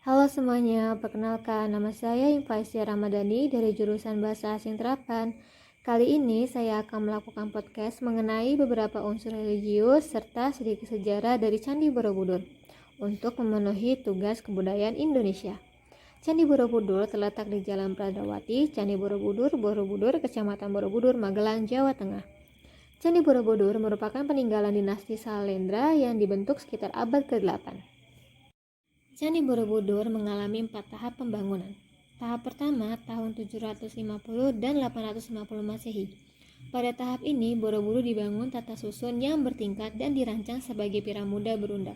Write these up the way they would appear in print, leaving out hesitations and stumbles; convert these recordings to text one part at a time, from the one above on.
Halo semuanya, perkenalkan nama saya Infaisya Ramadhani dari jurusan Bahasa Asing Terapan. Kali ini saya akan melakukan podcast mengenai beberapa unsur religius serta sedikit sejarah dari Candi Borobudur untuk memenuhi tugas kebudayaan Indonesia. Candi Borobudur terletak di Jalan Pradawati, Candi Borobudur, Borobudur, Kecamatan Borobudur, Magelang, Jawa Tengah. Candi Borobudur merupakan peninggalan dinasti Salendra yang dibentuk sekitar abad ke-8. Candi Borobudur mengalami 4 tahap pembangunan. Tahap pertama tahun 750 dan 850 Masehi. Pada tahap ini, Borobudur dibangun tata susun yang bertingkat dan dirancang sebagai piramida berundak.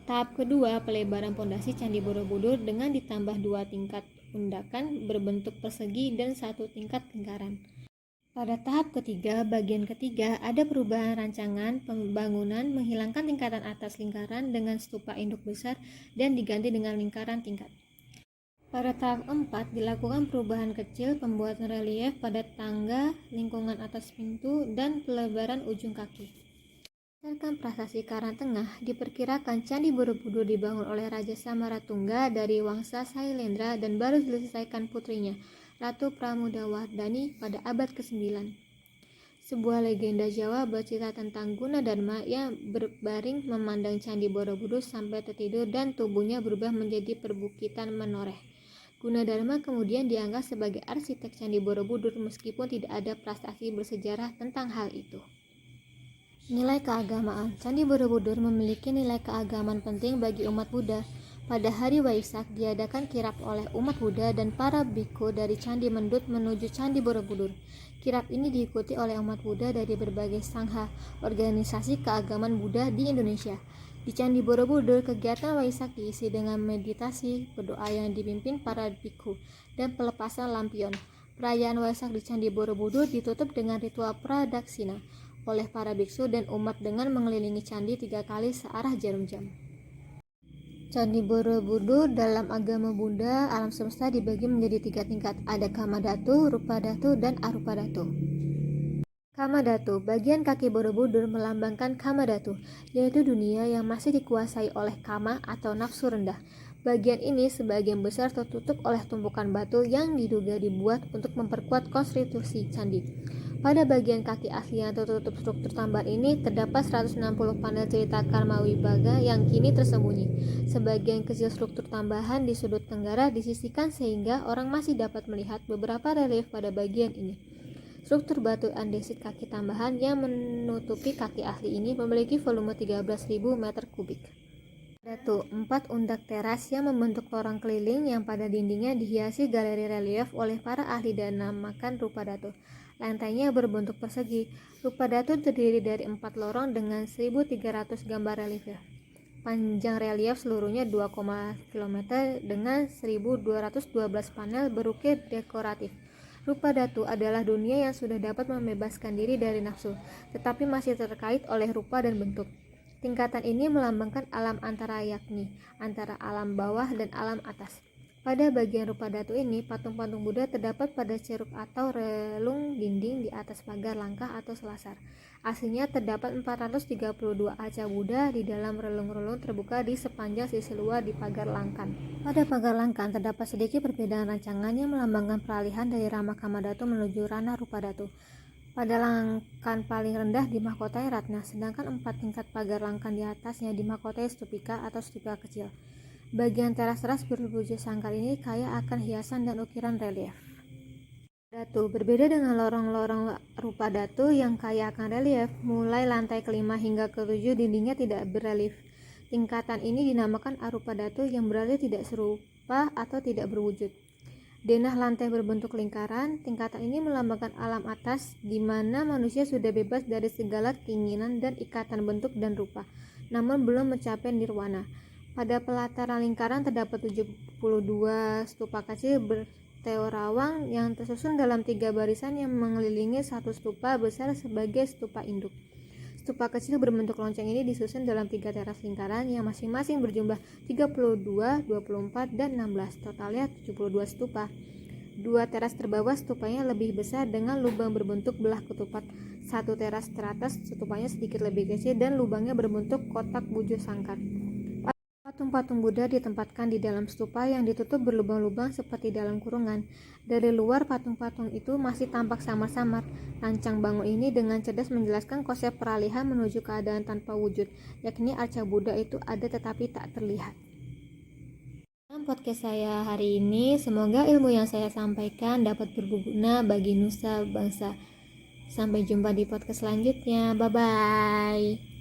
Tahap kedua, pelebaran pondasi Candi Borobudur dengan ditambah 2 tingkat undakan berbentuk persegi dan 1 tingkat lingkaran. Pada tahap ketiga, bagian ketiga, ada perubahan rancangan pembangunan menghilangkan tingkatan atas lingkaran dengan stupa induk besar dan diganti dengan lingkaran tingkat. Pada tahap 4, dilakukan perubahan kecil pembuatan relief pada tangga, lingkungan atas pintu, dan pelebaran ujung kaki. Berdasarkan prasasti Karangtengah, diperkirakan Candi Borobudur dibangun oleh Raja Samaratungga dari Wangsa Sailendra dan baru diselesaikan putrinya, Ratu Pramodawardhani pada abad ke-9. Sebuah legenda Jawa bercerita tentang Gunadarma yang berbaring memandang Candi Borobudur sampai tertidur dan tubuhnya berubah menjadi perbukitan menoreh. Gunadarma kemudian dianggap sebagai arsitek Candi Borobudur meskipun tidak ada prasasti bersejarah tentang hal itu. Nilai keagamaan. Candi Borobudur memiliki nilai keagamaan penting bagi umat Buddha. Pada hari Waisak diadakan kirap oleh umat Buddha dan para bhikkhu dari Candi Mendut menuju Candi Borobudur. Kirap ini diikuti oleh umat Buddha dari berbagai sangha, organisasi keagamaan Buddha di Indonesia. Di Candi Borobudur, kegiatan Waisak diisi dengan meditasi, berdoa yang dipimpin para bhikkhu, dan pelepasan lampion. Perayaan Waisak di Candi Borobudur ditutup dengan ritual pradaksina oleh para biksu dan umat dengan mengelilingi candi 3 kali searah jarum jam. Candi Borobudur dalam agama Buddha alam semesta dibagi menjadi 3 tingkat. Ada Kamadhatu, Rupadhatu, dan Arupadhatu. Kamadhatu, bagian kaki Borobudur melambangkan Kamadhatu, yaitu dunia yang masih dikuasai oleh kama atau nafsu rendah. Bagian ini sebagian besar tertutup oleh tumpukan batu yang diduga dibuat untuk memperkuat konstruksi candi. Pada bagian kaki asli yang tertutup struktur tambahan ini terdapat 160 panel cerita Karma Wibhaga yang kini tersembunyi. Sebagian kecil struktur tambahan di sudut tenggara disisihkan sehingga orang masih dapat melihat beberapa relief pada bagian ini. Struktur batu andesit kaki tambahan yang menutupi kaki asli ini memiliki volume 13.000 meter kubik. Datu, 4 undak teras yang membentuk lorong keliling yang pada dindingnya dihiasi galeri relief oleh para ahli dan namakan Rupadatu. Lantainya berbentuk persegi. Rupadatu terdiri dari 4 lorong dengan 1.300 gambar relief. Panjang relief seluruhnya 2, km dengan 1.212 panel berukir dekoratif. Rupadatu adalah dunia yang sudah dapat membebaskan diri dari nafsu, tetapi masih terkait oleh rupa dan bentuk. Tingkatan ini melambangkan alam antara yakni antara alam bawah dan alam atas. Pada bagian Rupadatu ini, patung-patung Buddha terdapat pada ceruk atau relung dinding di atas pagar langkah atau selasar. Aslinya terdapat 432 arca Buddha di dalam relung-relung terbuka di sepanjang sisi luar di pagar langkan. Pada pagar langkan terdapat sedikit perbedaan rancangan yang melambangkan peralihan dari Rama Kamadhatu menuju Rana Rupadatu. Pada langkan paling rendah dimahkotai Ratna, sedangkan 4 tingkat pagar langkan di atasnya dimahkotai stupika atau stupika kecil. Bagian teras-teras berwujud sangkar ini kaya akan hiasan dan ukiran relief. Datu berbeda dengan lorong-lorong Rupadatu yang kaya akan relief. Mulai lantai kelima hingga ke-7 dindingnya tidak berelief. Tingkatan ini dinamakan Arupadatu yang berarti tidak serupa atau tidak berwujud. Denah lantai berbentuk lingkaran. Tingkatan ini melambangkan alam atas di mana manusia sudah bebas dari segala keinginan dan ikatan bentuk dan rupa, namun belum mencapai nirwana. Pada pelataran lingkaran terdapat 72 stupa kecil berteorawang yang tersusun dalam 3 barisan yang mengelilingi satu stupa besar sebagai stupa induk. Stupa kecil berbentuk lonceng ini disusun dalam 3 teras lingkaran yang masing-masing berjumlah 32, 24, dan 16. Totalnya 72 stupa. 2 teras terbawah stupanya lebih besar dengan lubang berbentuk belah ketupat. 1 teras teratas stupanya sedikit lebih kecil dan lubangnya berbentuk kotak bujur sangkar. patung Buddha ditempatkan di dalam stupa yang ditutup berlubang-lubang seperti dalam kurungan. Dari luar, patung-patung itu masih tampak samar-samar. Lancang Bango ini dengan cerdas menjelaskan konsep peralihan menuju keadaan tanpa wujud, yakni arca Buddha itu ada tetapi tak terlihat. Dalam podcast saya hari ini, semoga ilmu yang saya sampaikan dapat berguna bagi nusa bangsa. Sampai jumpa di podcast selanjutnya. Bye-bye.